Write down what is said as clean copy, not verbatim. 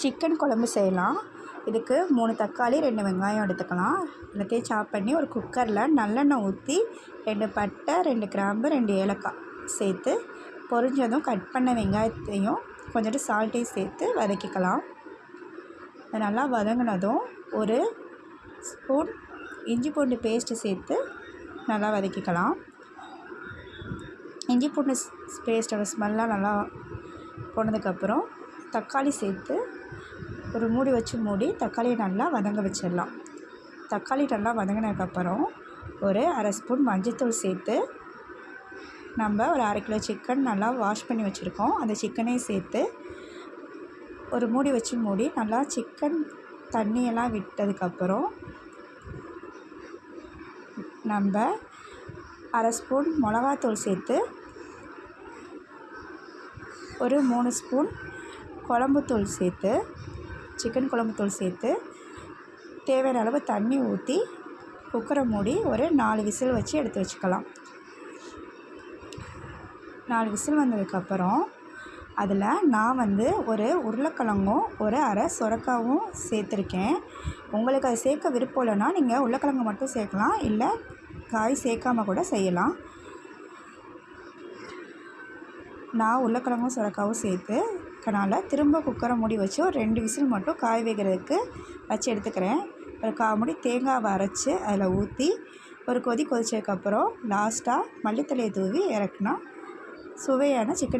Chicken குழம்பு செய்யலாம். இதுக்கு 3 தக்காளி 2 வெங்காயம் எடுத்துக்கலாம். எல்லாத்தையும் சாப் பண்ணி ஒரு குக்கரில் நல்லெண்ணெய் ஊற்றி 2 பட்டை 2 கிராம்பு 2 ஏலக்காய் சேர்த்து பொரிஞ்சதும் கட் பண்ண வெங்காயத்தையும் கொஞ்சோண்டு சால்ட்டையும் சேர்த்து வதக்கிக்கலாம். அது நல்லா வதங்கினதும் ஒரு ஸ்பூன் இஞ்சி பூண்டு பேஸ்ட்டு சேர்த்து நல்லா வதக்கிக்கலாம். இஞ்சி பூண்டு பேஸ்ட்டோட ஸ்மெல்லாம் நல்லா போனதுக்கப்புறம் தக்காளி சேர்த்து ஒரு மூடி வச்சு மூடி தக்காளியை நல்லா வதங்க வச்சிடலாம். தக்காளி நல்லா வதங்கினதுக்கப்புறம் ஒரு அரை ஸ்பூன் மஞ்சள்தூள் சேர்த்து நம்ம ஒரு 1/2 கிலோ சிக்கன் நல்லா வாஷ் பண்ணி வச்சுருக்கோம். அந்த சிக்கனையும் சேர்த்து ஒரு மூடி வச்சு மூடி நல்லா சிக்கன் தண்ணியெல்லாம் விட்டதுக்கப்புறம் நம்ம அரை ஸ்பூன் மிளகாத்தூள் சேர்த்து ஒரு 3 ஸ்பூன் குழம்புத்தூள் சேர்த்து சிக்கன் குழம்புத்தூள் சேர்த்து தேவையான அளவு தண்ணி ஊற்றி குக்கரை மூடி ஒரு 4 விசில் வச்சு எடுத்து வச்சுக்கலாம். 4 விசில் வந்ததுக்கப்புறம் அதில் நான் ஒரு உருளைக்கிழங்கும் ஒரு அரை சுரக்காவும் சேர்த்துருக்கேன். உங்களுக்கு அது சேர்க்க விருப்பம் இல்லைன்னா நீங்கள் உருளைக்கிழங்கு மட்டும் சேர்க்கலாம், இல்லை காய் சேர்க்காமல் கூட செய்யலாம். நான் உருளைக்கிழங்கும் சுரக்காவும் சேர்த்துக்கனால திரும்ப குக்கரை மூடி வச்சு ஒரு 2 விசில் மட்டும் காய் வேகிறதுக்கு வச்சு எடுத்துக்கிறேன். ஒரு 1/4 மூடி தேங்காவை அரைச்சி அதில் ஊற்றி ஒரு கொதிச்சதுக்கப்புறம் லாஸ்ட்டாக மல்லித்தழையை தூவி இறக்குனா சுவையான சிக்கன்